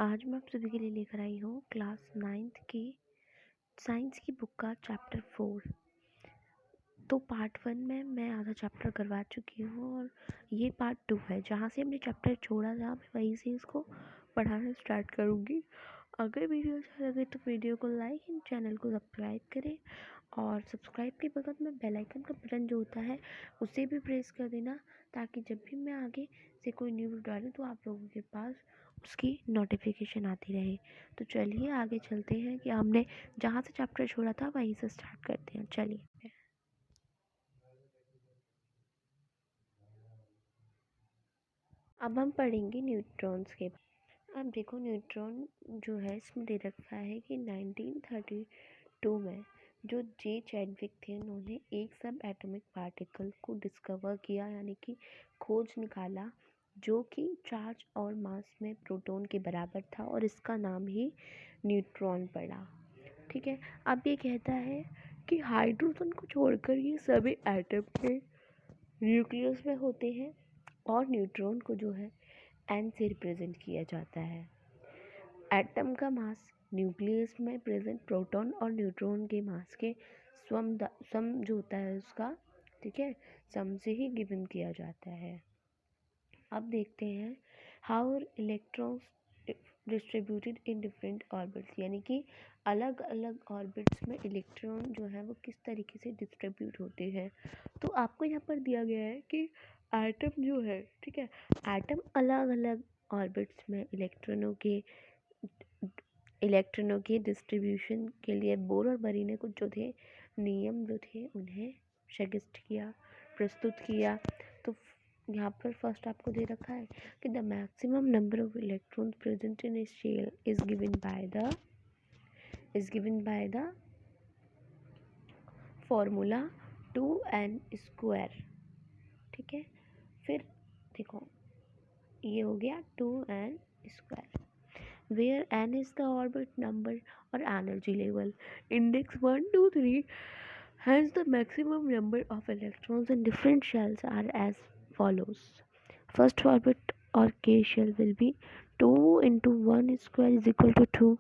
आज मैं आप सभी के लिए लेकर आई हूँ क्लास 9th की साइंस की बुक का चैप्टर 4। तो पार्ट 1 में मैं आधा चैप्टर करवा चुकी हूँ और ये पार्ट 2 है। जहाँ से हमने चैप्टर छोड़ा था मैं वहीं से इसको पढ़ाना स्टार्ट करूँगी। अगर वीडियो अच्छा लगे तो वीडियो को लाइक एंड चैनल को सब्सक्राइब करें और सब्सक्राइब के बगल में बेल आइकन का बटन जो होता है उसे भी प्रेस कर देना, ताकि जब भी मैं आगे से कोई न्यूज़ डालूँ तो आप लोगों के पास उसकी नोटिफिकेशन आती रहे। तो चलिए आगे चलते हैं कि हमने जहाँ से चैप्टर छोड़ा था वहीं से स्टार्ट करते हैं। चलिए अब हम पढ़ेंगे न्यूट्रॉन्स के। अब देखो न्यूट्रॉन जो है इसमें दे रखा है कि 1932 में जो जे चैडविक थे उन्होंने एक सब एटॉमिक पार्टिकल को डिस्कवर किया, यानी कि खोज निकाला, जो कि चार्ज और मास में प्रोटॉन के बराबर था और इसका नाम ही न्यूट्रॉन पड़ा। ठीक है, अब ये कहता है कि हाइड्रोजन को छोड़कर ये सभी एटम के न्यूक्लियस में होते हैं और न्यूट्रॉन को जो है एन से रिप्रेजेंट किया जाता है। एटम का मास न्यूक्लियस में प्रेजेंट प्रोटॉन और न्यूट्रॉन के मास के सम जो होता है उसका, ठीक है, सम से ही गिवन किया जाता है। अब देखते हैं how electrons distributed in different orbits, यानी कि अलग अलग ऑर्बिट्स में इलेक्ट्रॉन जो है वो किस तरीके से डिस्ट्रीब्यूट होते हैं। तो आपको यहाँ पर दिया गया है कि एटम जो है, ठीक है, एटम अलग अलग ऑर्बिट्स में इलेक्ट्रॉनों के डिस्ट्रीब्यूशन के लिए बोर और बरी ने कुछ जो थे नियम जो थे उन्हें सजेस्ट किया, प्रस्तुत किया। तो यहाँ पर फर्स्ट आपको दे रखा है कि the maximum number of electrons present in a shell is given by the formula 2n square. ठीक है, फिर देखो ये हो गया 2n square, where n is the orbit number or energy level. Index 1, 2, 3 hence the maximum number of electrons in different shells are as follows. First orbit or K shell will be 2 into 1 square is equal to 2.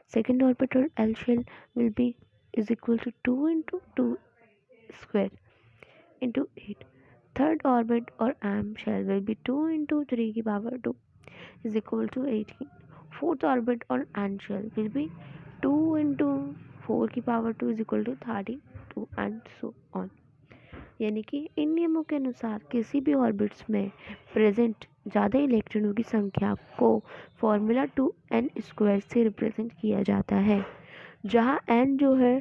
Second orbit or L shell will be is equal to 2 into 2 square into 8. Third orbit or M shell will be 2 into 3 की power 2 is equal to 18. Fourth orbit or N shell will be 2 into 4 की power 2 is equal to 32 and so on. यानी कि इन नियमों के अनुसार किसी भी orbits में प्रेजेंट ज़्यादा इलेक्ट्रॉनों की संख्या को फॉर्मूला 2n स्क्वायर से रिप्रेजेंट किया जाता है, जहाँ n जो है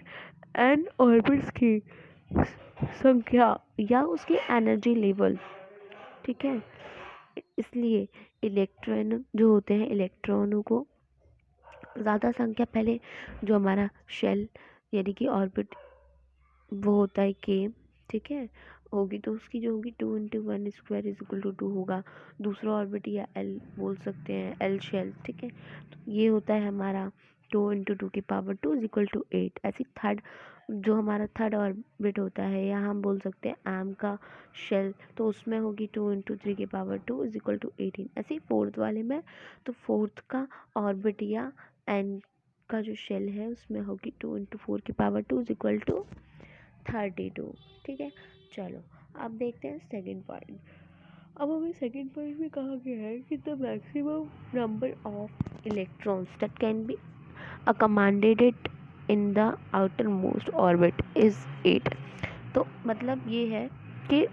n ऑर्बिट्स की संख्या या उसकी एनर्जी लेवल, ठीक है। इसलिए इलेक्ट्रॉन जो होते हैं, इलेक्ट्रॉनों को ज़्यादा संख्या पहले जो हमारा शेल यानी कि ऑर्बिट वो होता है के, ठीक है, होगी तो उसकी जो होगी 2 into 1 square is equal to 2 होगा। दूसरा ऑर्बिट या एल बोल सकते हैं, एल शेल, ठीक है। तो ये होता है हमारा 2 इंटू 2 की पावर 2 इज इक्वल टू 8। ऐसी थर्ड जो हमारा थर्ड ऑर्बिट होता है, या हम बोल सकते हैं एम का शेल, तो उसमें होगी 2 इंटू 3 की पावर 2 इज इक्वल टू 18। ऐसे ही फोर्थ वाले में तो फोर्थ का ऑर्बिट या एन का जो शेल है उसमें होगी 2 इंटू 4 की पावर 2 इज इक्वल टू 32। ठीक है, चलो अब देखते हैं सेकंड पॉइंट। अब हमें सेकंड पॉइंट में कहा गया है कि the maximum number of electrons that can be accommodated in the outermost orbit is 8। तो मतलब ये है कि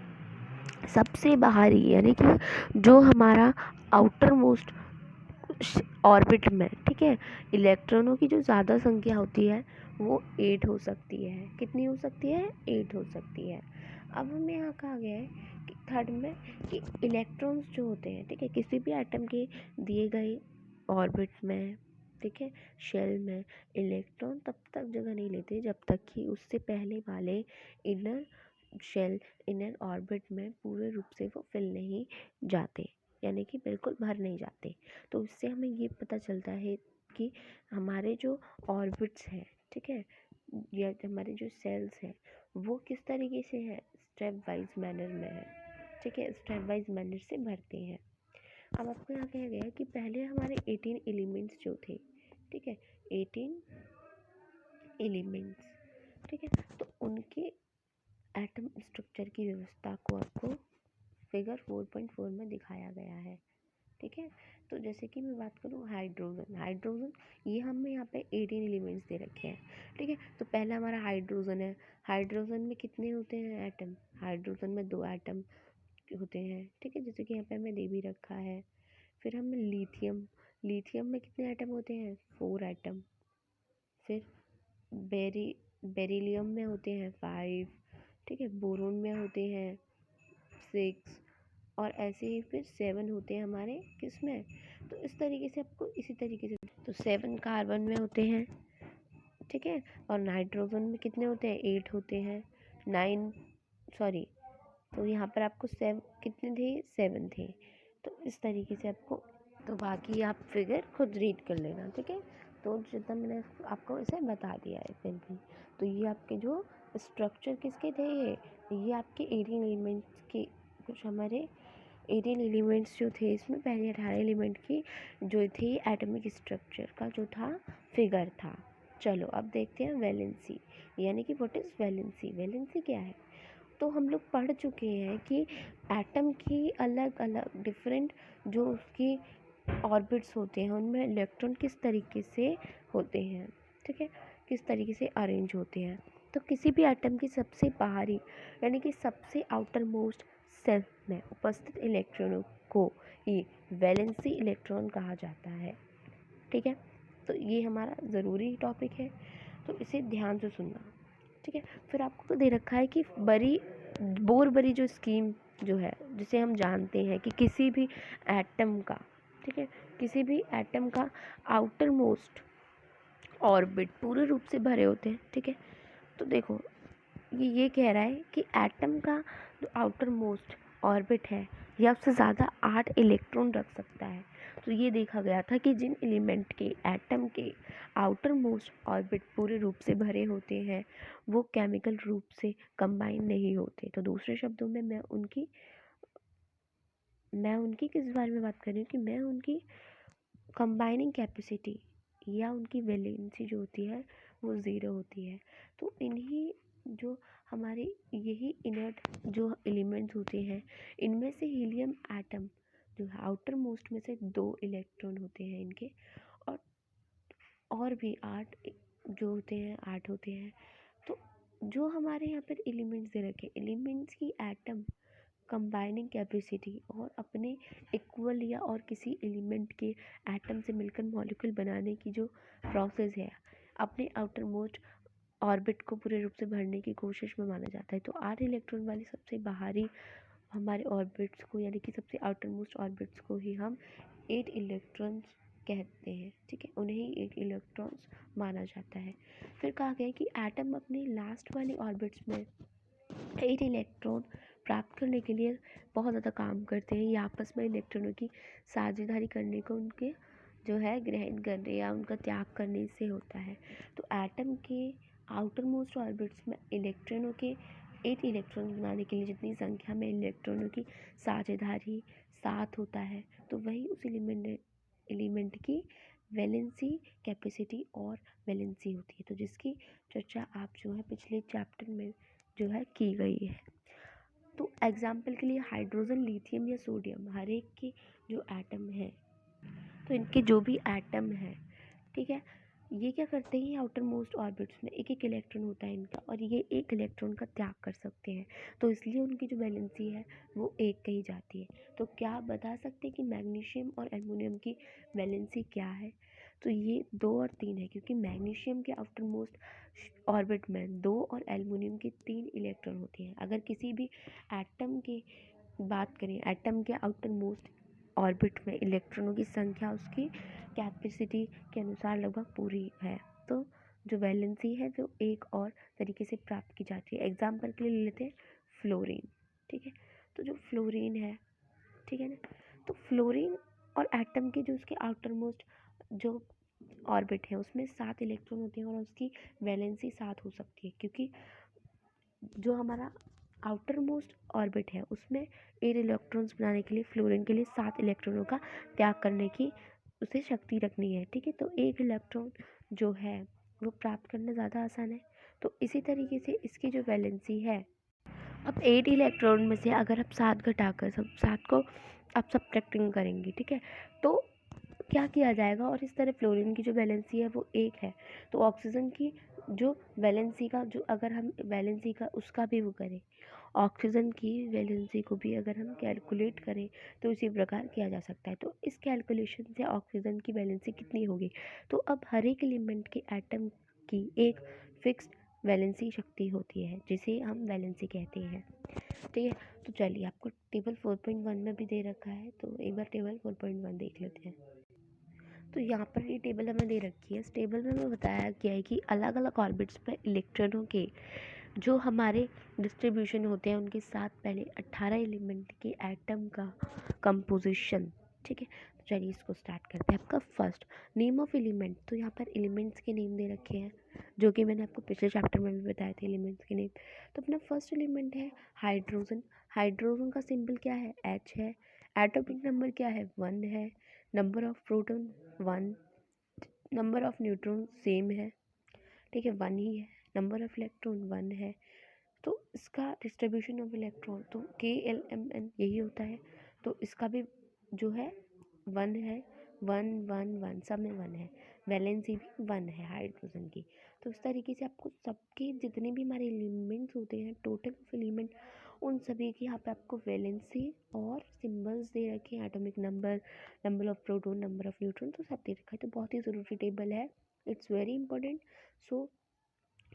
सबसे बाहरी यानी कि जो हमारा आउटर मोस्ट ऑर्बिट में, ठीक है, इलेक्ट्रॉनों की जो ज़्यादा संख्या होती है वो 8 हो सकती है। कितनी हो सकती है? 8 हो सकती है। अब हमें यहाँ कहा गया है कि थर्ड में कि इलेक्ट्रॉन्स जो होते हैं, ठीक है, किसी भी एटम के दिए गए ऑर्बिट में, ठीक है, शेल में इलेक्ट्रॉन तब तक जगह नहीं लेते जब तक कि उससे पहले वाले इनर शेल इनर ऑर्बिट में पूरे रूप से वो फिल नहीं जाते, यानी कि बिल्कुल भर नहीं जाते। तो इससे हमें ये पता चलता है कि हमारे जो ऑर्बिट्स हैं, ठीक है, या हमारे जो सेल्स हैं वो किस तरीके से है, स्टेप वाइज मैनर में है, ठीक है, स्टेप वाइज मैनर से भरते हैं। अब आपको यहाँ कहा गया है कि पहले हमारे 18 एलिमेंट्स जो थे, ठीक है, 18 एलिमेंट्स, ठीक है, तो उनके एटम स्ट्रक्चर की व्यवस्था को आपको फिगर 4.4 में दिखाया गया है, ठीक है। तो जैसे कि मैं बात करूँ हाइड्रोजन ये हमें यहाँ पे 18 एलिमेंट्स दे रखे हैं, ठीक है। तो पहला हमारा हाइड्रोजन है। हाइड्रोजन में कितने होते हैं एटम? हाइड्रोजन में 2 एटम होते हैं, ठीक है, जैसे कि यहाँ पे हमें दे भी रखा है। फिर हमें लिथियम में कितने एटम होते हैं? 4 एटम। फिर बेरिलियम में होते हैं 5, ठीक है। बोरोन में होते हैं 6, और ऐसे ही फिर 7 होते हैं हमारे किस में? तो इस तरीके से आपको इसी तरीके से, तो 7 कार्बन में होते हैं, ठीक है। और नाइट्रोजन में कितने होते हैं? 8 होते हैं। 9 सॉरी, तो यहाँ पर आपको कितने थे? 7 थे। तो इस तरीके से आपको, तो बाकी आप फिगर खुद रीड कर लेना, ठीक है। तो जितना मैंने आपको इसे बता दिया है फिर भी, तो ये आपके जो स्ट्रक्चर किसके थे, ये आपके 18 एलिमेंट्स के, कुछ हमारे 18 एलिमेंट्स जो थे, इसमें पहले 18 एलिमेंट की जो थी एटॉमिक स्ट्रक्चर का जो था फिगर था। चलो अब देखते हैं वैलेंसी, यानी कि व्हाट इज़ वैलेंसी। वैलेंसी क्या है? तो हम लोग पढ़ चुके हैं कि एटम की अलग अलग डिफरेंट जो उसकी ऑर्बिट्स होते हैं, उनमें इलेक्ट्रॉन किस तरीके से होते हैं, ठीक है, किस तरीके से अरेंज होते हैं। तो किसी भी एटम की सबसे बाहरी यानी कि सबसे आउटर मोस्ट सेल में उपस्थित इलेक्ट्रॉनों को ही वैलेंसी इलेक्ट्रॉन कहा जाता है, ठीक है। तो ये हमारा ज़रूरी टॉपिक है, तो इसे ध्यान से सुनना, ठीक है। फिर आपको दे रखा है कि बोरबरी जो स्कीम जो है, जिसे हम जानते हैं कि किसी भी एटम का, ठीक है, किसी भी एटम का आउटर मोस्ट ऑर्बिट पूरे रूप से भरे होते हैं, ठीक है। तो देखो ये कह रहा है कि एटम का जो आउटर मोस्ट ऑर्बिट है, यह उससे ज़्यादा 8 इलेक्ट्रॉन रख सकता है। तो ये देखा गया था कि जिन एलिमेंट के एटम के आउटर मोस्ट ऑर्बिट पूरे रूप से भरे होते हैं, वो केमिकल रूप से कंबाइन नहीं होते। तो दूसरे शब्दों में मैं उनकी किस बारे में बात कर रही हूँ कि मैं उनकी कंबाइनिंग कैपेसिटी या उनकी वैलेंसी जो होती है वो ज़ीरो होती है। तो इन्हीं जो हमारे यही इनर्ट जो एलिमेंट्स होते हैं, इनमें से हीलियम एटम जो है आउटर मोस्ट में से 2 इलेक्ट्रॉन होते हैं इनके, और भी 8 जो होते हैं 8 होते हैं। तो जो हमारे यहाँ पर एलिमेंट्स दे रखे, एलिमेंट्स की एटम कंबाइनिंग कैपेसिटी और अपने इक्वल या और किसी एलिमेंट के एटम से मिलकर मॉलिक्यूल बनाने की जो प्रोसेस है, अपने आउटर मोस्ट ऑर्बिट को पूरे रूप से भरने की कोशिश में माना जाता है। तो 8 इलेक्ट्रॉन वाली सबसे बाहरी हमारे ऑर्बिट्स को, यानी कि सबसे आउटर मोस्ट ऑर्बिट्स को ही हम 8 इलेक्ट्रॉन्स कहते हैं, ठीक है, उन्हें ही 8 इलेक्ट्रॉन्स माना जाता है। फिर कहा गया कि एटम अपने लास्ट वाली ऑर्बिट्स में 8 इलेक्ट्रॉन प्राप्त करने के लिए बहुत ज़्यादा काम करते हैं। ये आपस में इलेक्ट्रॉनों की साझेदारी करने को उनके जो है ग्रहण करने या उनका त्याग करने से होता है। तो एटम के आउटर मोस्ट ऑर्बिट्स में इलेक्ट्रॉनों के 8 इलेक्ट्रॉन बनाने के लिए जितनी संख्या में इलेक्ट्रॉनों की साझेदारी 7 होता है, तो वही उस एलिमेंट की वैलेंसी कैपेसिटी और वैलेंसी होती है। तो जिसकी चर्चा आप जो है पिछले चैप्टर में जो है की गई है। तो एग्जाम्पल के लिए हाइड्रोजन, लिथियम या सोडियम, हर एक के जो एटम है, तो इनके जो भी एटम है, ठीक है, ये क्या करते हैं, आउटर मोस्ट ऑर्बिट्स में एक एक इलेक्ट्रॉन होता है इनका, और ये एक इलेक्ट्रॉन का त्याग कर सकते हैं। तो इसलिए उनकी जो वैलेंसी है वो 1 कही जाती है। तो क्या आप बता सकते हैं कि मैग्नीशियम और एल्युमिनियम की वैलेंसी क्या है? तो ये 2 और 3 है, क्योंकि मैग्नीशियम के आउटर मोस्ट ऑर्बिट में 2 और एल्युमिनियम के 3 इलेक्ट्रॉन होते हैं। अगर किसी भी एटम की बात करें, एटम के आउटर मोस्ट ऑर्बिट में इलेक्ट्रॉनों की संख्या उसकी कैपेसिटी के अनुसार लगभग पूरी है। तो जो वैलेंसी है वो एक और तरीके से प्राप्त की जाती है। एग्जाम्पल के लिए ले लेते हैं फ्लोरीन, ठीक है। तो जो फ्लोरीन है, ठीक है ना, तो फ्लोरीन और एटम के जो उसके आउटर मोस्ट जो ऑर्बिट है उसमें 7 इलेक्ट्रॉन होते हैं और उसकी वैलेंसी 7 हो सकती है, क्योंकि जो हमारा आउटर मोस्ट ऑर्बिट है उसमें 8 इलेक्ट्रॉन्स बनाने के लिए फ्लोरीन के लिए 7 इलेक्ट्रॉनों का त्याग करने की उसे शक्ति रखनी है। ठीक है, तो एक इलेक्ट्रॉन जो है वो प्राप्त करना ज़्यादा आसान है। तो इसी तरीके से इसकी जो वैलेंसी है, अब 8 इलेक्ट्रॉन में से अगर आप 7 घटाकर सब 7 को आप सब्ट्रैक्टिंग करेंगे, ठीक है, तो क्या किया जाएगा, और इस तरह फ्लोरीन की जो वैलेंसी है वो 1 है। तो ऑक्सीजन की जो वैलेंसी का जो अगर हम वैलेंसी का उसका भी वो करें, ऑक्सीजन की वैलेंसी को भी अगर हम कैलकुलेट करें तो इसी प्रकार किया जा सकता है। तो इस कैलकुलेशन से ऑक्सीजन की वैलेंसी कितनी होगी, तो अब हर एक एलिमेंट के एटम की एक फिक्स्ड वैलेंसी शक्ति होती है जिसे हम वैलेंसी कहते हैं। ठीक है, तो चलिए आपको टेबल 4.1 में भी दे रखा है, तो एक बार टेबल 4.1 देख लेते हैं। तो यहाँ पर ये टेबल हमें दे रखी है। इस टेबल में हमें बताया गया है कि अलग अलग ऑर्बिट्स पर इलेक्ट्रॉनों के जो हमारे डिस्ट्रीब्यूशन होते हैं उनके साथ पहले 18 एलिमेंट के एटम का कंपोजिशन। ठीक है, तो चलिए इसको स्टार्ट करते हैं। आपका फर्स्ट नेम ऑफ एलिमेंट, तो यहाँ पर एलिमेंट्स के नेम दे रखे हैं जो कि मैंने आपको पिछले चैप्टर में भी बताए थे एलिमेंट्स के नेम। तो अपना फर्स्ट एलिमेंट है हाइड्रोजन। हाइड्रोजन का सिंबल क्या है, H है। एटॉमिक नंबर क्या है, 1 है। Number of proton 1, number of neutron same है, ठीक है, 1 ही है। नंबर ऑफ इलेक्ट्रॉन 1 है। तो इसका डिस्ट्रीब्यूशन ऑफ इलेक्ट्रॉन तो KLMN यही होता है। तो इसका भी जो है 1 है, 1 1 1 सब में 1 है। वैलेंसी भी 1 है हाइड्रोजन की। तो इस तरीके से आपको सबके जितने भी हमारे एलिमेंट्स होते हैं, टोटल ऑफ एलिमेंट, उन सभी की यहाँ पे आपको वैलेंसी और सिंबल्स दे रखे हैं, atomic number, number of proton, number of neutron, तो सब दे रखा है। तो बहुत ही ज़रूरी टेबल है, इट्स वेरी इंपॉर्टेंट। सो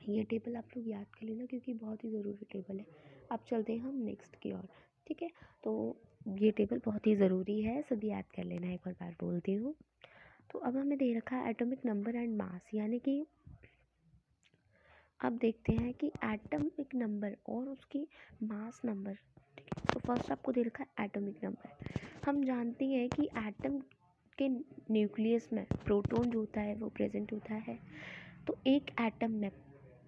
ये टेबल आप लोग याद कर लेना क्योंकि बहुत ही ज़रूरी टेबल है। अब चलते हैं हम नेक्स्ट की ओर। ठीक है, तो ये टेबल बहुत ही ज़रूरी है, सभी याद कर लेना, एक और बार बोलती हूँ। तो अब हमें दे रखा है एटॉमिक नंबर एंड मास, यानी कि अब देखते हैं कि एटॉमिक नंबर और उसकी मास नंबर। ठीक है, तो फर्स्ट आपको दे रखा है एटॉमिक नंबर। हम जानते हैं कि एटम के न्यूक्लियस में प्रोटॉन जो होता है वो प्रेजेंट होता है। तो एक एटम में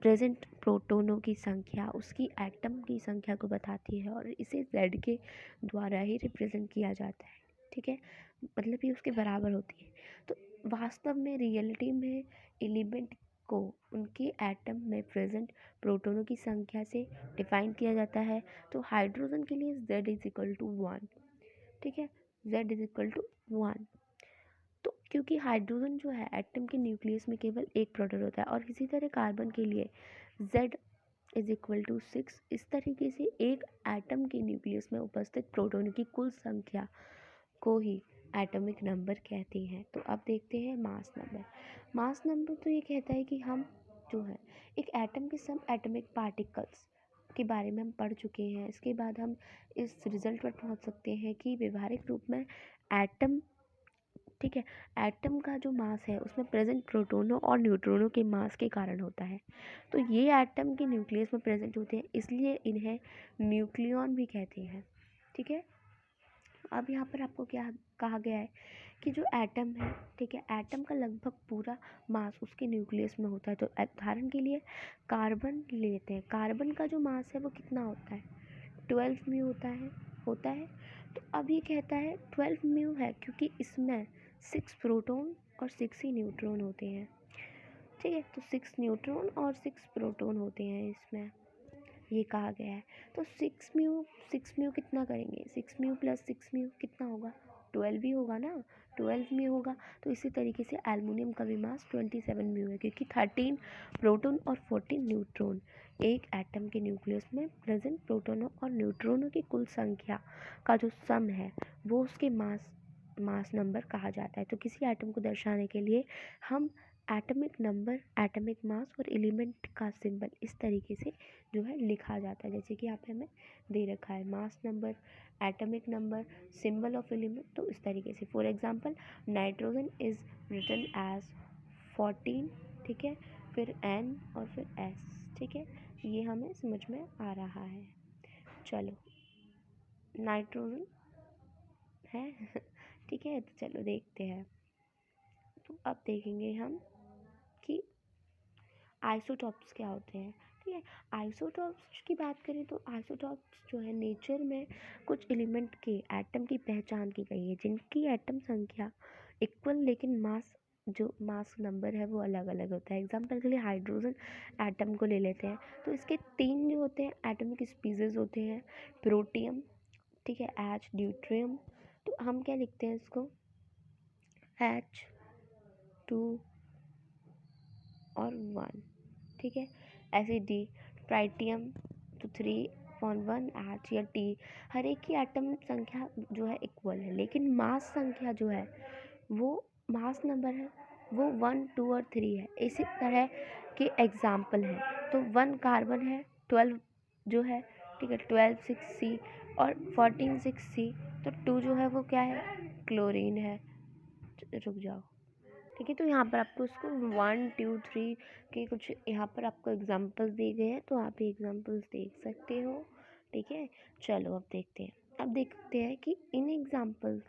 प्रेजेंट प्रोटॉनों की संख्या उसकी एटम की संख्या को बताती है और इसे Z के द्वारा ही रिप्रेजेंट किया जाता है। ठीक है, मतलब ये उसके बराबर होती है। तो वास्तव में रियलिटी में एलिमेंट को उनके एटम में प्रेजेंट प्रोटॉनों की संख्या से डिफाइन किया जाता है। तो हाइड्रोजन के लिए Z इज इक्वल टू 1। ठीक है, Z इज इक्वल टू 1। तो क्योंकि हाइड्रोजन जो है एटम के न्यूक्लियस में केवल एक प्रोटॉन होता है, और इसी तरह कार्बन के लिए Z इज इक्वल टू 6। इस तरीके से एक एटम के न्यूक्लियस में उपस्थित प्रोटॉन की कुल संख्या को ही एटॉमिक नंबर कहते हैं। तो अब देखते हैं मास नंबर। मास नंबर तो ये कहता है कि हम जो है एक एटम के सब एटॉमिक पार्टिकल्स के बारे में हम पढ़ चुके हैं। इसके बाद हम इस रिजल्ट पर पहुंच सकते हैं कि व्यवहारिक रूप में एटम, ठीक है, एटम का जो मास है उसमें प्रेजेंट प्रोटॉनों और न्यूट्रॉनों के मास के कारण होता है। तो ये एटम के न्यूक्लियस में प्रेजेंट होते हैं, इसलिए इन्हें न्यूक्लियॉन भी कहते हैं। ठीक है, अब यहाँ पर आपको क्या कहा गया है कि जो एटम है, ठीक है, एटम का लगभग पूरा मास उसके न्यूक्लियस में होता है। तो उदाहरण के लिए कार्बन लेते हैं, कार्बन का जो मास है वो कितना होता है, 12 म्यू होता है। तो अब ये कहता है 12 म्यू है क्योंकि इसमें 6 प्रोटॉन और 6 ही न्यूट्रॉन होते हैं। ठीक है, तो 6 न्यूट्रॉन और 6 प्रोटॉन होते हैं इसमें, ये कहा गया है। तो 6 म्यू कितना करेंगे, 6 म्यू प्लस 6 म्यू कितना होगा, 12 ही होगा ना, 12 म्यू होगा। तो इसी तरीके से एल्युमिनियम का भी मास 27 म्यू है क्योंकि 13 प्रोटॉन और 14 न्यूट्रॉन एक एटम के न्यूक्लियस में प्रेजेंट प्रोटॉनों और न्यूट्रॉनों की कुल संख्या का जो सम है वो उसके मास नंबर कहा जाता है। तो किसी एटम को दर्शाने के लिए हम एटॉमिक नंबर, एटॉमिक मास और एलिमेंट का सिंबल इस तरीके से जो है लिखा जाता है, जैसे कि यहाँ पे हमें दे रखा है mass number, atomic number, symbol of element. तो इस तरीके से for example nitrogen is written as 14, ठीक है, फिर N और फिर S। ठीक है, ये हमें समझ में आ रहा है। चलो नाइट्रोजन है ठीक है, तो चलो देखते हैं। तो अब देखेंगे हम कि आइसोटॉप्स क्या होते हैं। ठीक है। आइसोटॉप्स की बात करें तो आइसोटॉप्स जो है नेचर में कुछ एलिमेंट के एटम की पहचान की गई है जिनकी एटम संख्या इक्वल लेकिन मास नंबर है वो अलग अलग होता है। एग्जाम्पल के लिए हाइड्रोजन एटम को ले लेते हैं तो इसके 3 जो होते हैं एटॉमिक स्पीसीज होते हैं, प्रोटियम, ठीक है, एच, ड्यूट्रियम। तो हम क्या लिखते हैं इसको, H2 और 1, ठीक है। ऐसे डी, ट्राइटियम तो 3/1 H या T। हर एक की एटम संख्या जो है इक्वल है लेकिन मास संख्या जो है वो मास नंबर है वो 1, 2 और 3 है। इसी तरह के एग्जाम्पल हैं। तो 1 कार्बन है, 12 जो है, ठीक है, 12 6C और 14 6C। तो 2 जो है वो क्या है, क्लोरीन है। रुक जाओ, ठीक है। तो यहाँ पर आपको इसको 1 2 3 के कुछ यहाँ पर आपको एग्जांपल्स दिए गए हैं तो आप ये एग्जांपल्स देख सकते हो, ठीक है। चलो अब देखते हैं, अब देखते हैं कि इन एग्जांपल्स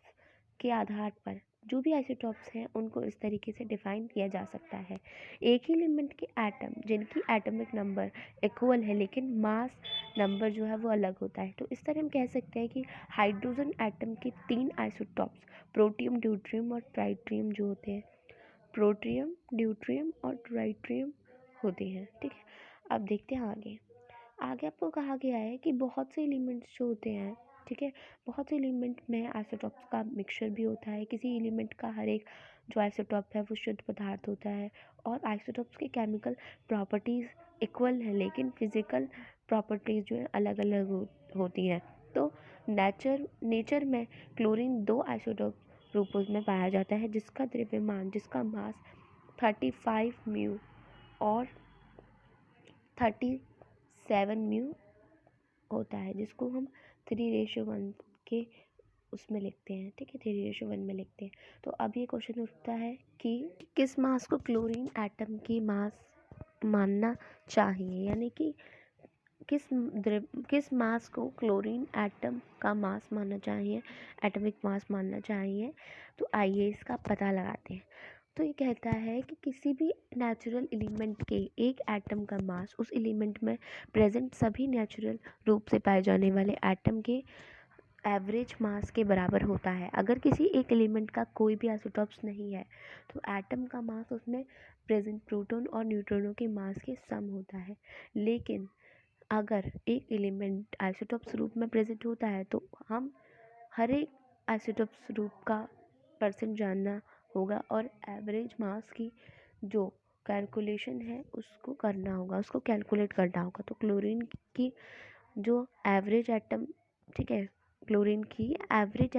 के आधार पर जो भी आइसोटॉप्स हैं उनको इस तरीके से डिफाइन किया जा सकता है। एक ही एलिमेंट के एटम जिनकी एटॉमिक नंबर इक्वल है लेकिन मास नंबर जो है वो अलग होता है। तो इस तरह हम कह सकते हैं कि हाइड्रोजन एटम के 3 आइसोटॉप्स प्रोटियम, ड्यूट्रियम और ट्राइटियम जो होते हैं, प्रोटियम, ड्यूट्रियम और ट्राइटियम होते हैं, ठीक है। अब देखते हैं आगे। आगे आपको कहा गया है कि बहुत से एलिमेंट्स जो होते हैं, ठीक है, बहुत से एलिमेंट में आइसोटॉप्स का मिक्सचर भी होता है। किसी एलिमेंट का हर एक जो आइसोटॉप है वो शुद्ध पदार्थ होता है और आइसोटॉप्स की केमिकल प्रॉपर्टीज़ इक्वल है लेकिन फिजिकल प्रॉपर्टीज़ जो है अलग अलग होती हैं। तो नेचर में क्लोरीन 2 आइसोटॉप रूपों में पाया जाता है जिसका द्रव्यमान, जिसका मास 35 म्यू और 37 म्यू होता है, जिसको हम 3:1 के उसमें लिखते हैं, ठीक है, 3:1 में लिखते हैं। तो अब ये क्वेश्चन उठता है कि किस मास को क्लोरीन एटम की मास मानना चाहिए, यानी कि किस मास को क्लोरीन एटम का मास मानना चाहिए, एटॉमिक मास मानना चाहिए। तो आइए इसका पता लगाते हैं। तो ये कहता है कि किसी भी नेचुरल एलिमेंट के एक एटम का मास उस एलिमेंट में प्रेजेंट सभी नेचुरल रूप से पाए जाने वाले एटम के एवरेज मास के बराबर होता है। अगर किसी एक एलिमेंट का कोई भी आइसोटॉप्स नहीं है तो एटम का मास उसमें प्रेजेंट प्रोटॉन और न्यूट्रॉनों के मास के सम होता है। लेकिन अगर एक एलिमेंट आइसोटॉप्स रूप में प्रेजेंट होता है तो हम हर एक आइसोटॉप्स रूप का परसेंट जानना होगा और एवरेज मास की जो कैलकुलेशन है उसको करना होगा, उसको कैलकुलेट करना होगा। तो क्लोरीन की जो एवरेज एटम, ठीक है, क्लोरीन की एवरेज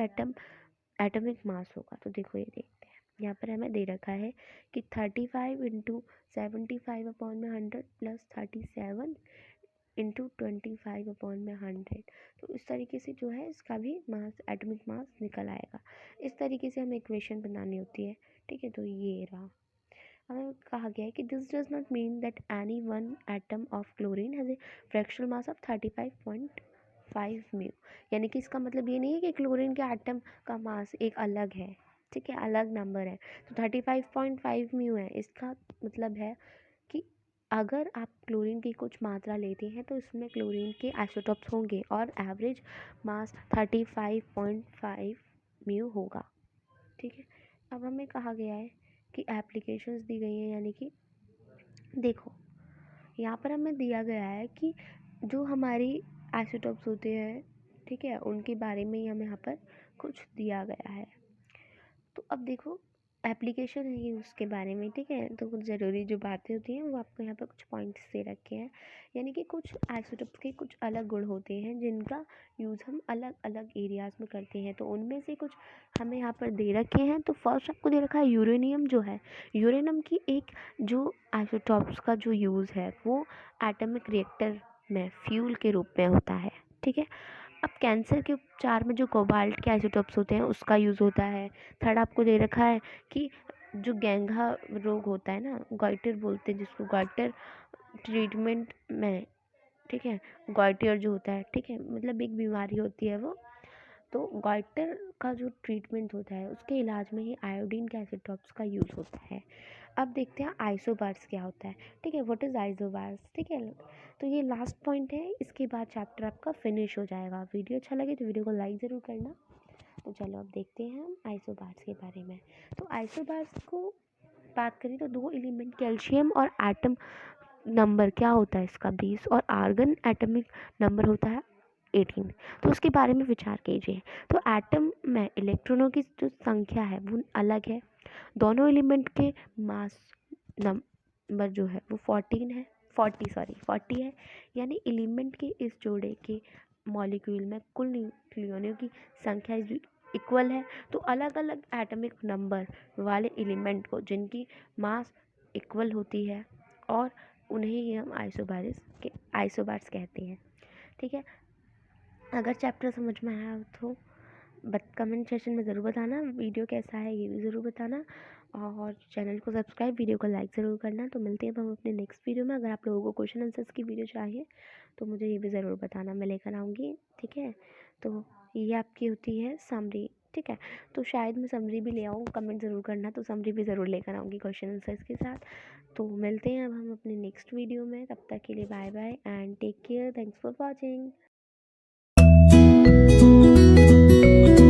एटॉमिक मास होगा। तो देखो ये देखते हैं, यहाँ पर हमें दे रखा है कि 35 इंटू 75/100 प्लस 37 इंटू 25/100। तो इस तरीके से जो है इसका भी मास, एटॉमिक मास निकल आएगा। इस तरीके से हमें इक्वेशन बनानी होती है, ठीक है। तो ये रहा। हमें कहा गया है कि this does not mean that any one atom of chlorine has a fractional mass of 35.5 mu, यानी कि इसका मतलब ये नहीं है कि क्लोरीन के एटम का मास एक अलग है, ठीक है, अलग नंबर है। तो 35.5 म्यू है, इसका मतलब है कि अगर आप क्लोरीन की कुछ मात्रा लेते हैं तो इसमें क्लोरीन के आइसोटॉप्स होंगे और एवरेज मास 35.5 म्यू होगा, ठीक है। अब हमें कहा गया है कि एप्लीकेशंस दी गई हैं, यानी कि देखो यहाँ पर हमें दिया गया है कि जो हमारी आइसोटॉप्स होते हैं, ठीक है, उनके बारे में ही हमें यहाँ पर कुछ दिया गया है। तो अब देखो एप्लीकेशन है ये उसके बारे में, ठीक है। तो कुछ ज़रूरी जो बातें होती हैं वो आपको यहाँ पर कुछ पॉइंट्स दे रखे हैं, यानी कि कुछ आइसोटॉप्स के कुछ अलग गुण होते हैं जिनका यूज़ हम अलग अलग एरियाज़ में करते हैं। तो उनमें से कुछ हमें यहाँ पर दे रखे हैं। तो फर्स्ट आपको दे रखा है यूरेनियम जो है, यूरेनियम की एक जो आइसोटॉप्स का जो यूज़ है वो एटॉमिक रिएक्टर में फ्यूल के रूप में होता है, ठीक है। अब कैंसर के उपचार में जो कोबाल्ट के आइसोटॉप्स होते हैं उसका यूज़ होता है। थर्ड आपको दे रखा है कि जो गेंगा रोग होता है ना, गॉइटर बोलते हैं जिसको, गॉइटर ट्रीटमेंट में, ठीक है, गॉइटर जो होता है, ठीक है, मतलब एक बीमारी होती है वो, तो गॉइटर का जो ट्रीटमेंट होता है उसके इलाज में ही आयोडीन के एसिड ड्रॉप्स का यूज़ होता है। अब देखते हैं आइसोबार्स क्या होता है। ठीक है, व्हाट इज़ आइसोबार्स। ठीक है, तो ये लास्ट पॉइंट है, इसके बाद चैप्टर आपका फिनिश हो जाएगा। वीडियो अच्छा लगे तो वीडियो को लाइक ज़रूर करना। तो चलो अब देखते हैं हम आइसोबार्स के बारे में। तो आइसोबार्स को बात करें तो दो एलिमेंट कैल्शियम और एटम नंबर क्या होता है इसका 20 और आर्गन एटॉमिक नंबर होता है 18। तो उसके बारे में विचार कीजिए। तो एटम में इलेक्ट्रॉनों की जो संख्या है वो अलग है। दोनों एलिमेंट के मास नंबर जो है वो 40 है। यानी एलिमेंट के इस जोड़े के मॉलिक्यूल में कुल न्यूक्लियनों की संख्या इक्वल है। तो अलग अलग एटॉमिक नंबर वाले एलिमेंट को जिनकी मास इक्वल होती है और उन्हें ही हम आइसोबार्स कहते हैं। ठीक है, अगर चैप्टर समझ में आया हो तो कमेंट सेशन में ज़रूर बताना। वीडियो कैसा है ये भी ज़रूर बताना और चैनल को सब्सक्राइब, वीडियो को लाइक ज़रूर करना। तो मिलते हैं हम अपने नेक्स्ट वीडियो में। अगर आप लोगों को क्वेश्चन आंसर्स की वीडियो चाहिए तो मुझे ये भी ज़रूर बताना, मैं लेकर आऊँगी। ठीक है, तो ये आपकी होती है समरी। ठीक है, तो शायद मैं समरी भी ले आऊँ, कमेंट ज़रूर करना, तो समरी भी ज़रूर लेकर आऊँगी क्वेश्चन आंसर्स के साथ। तो मिलते हैं अब हम अपने नेक्स्ट वीडियो में। तब तक के लिए bye bye and take care. Thanks for watching.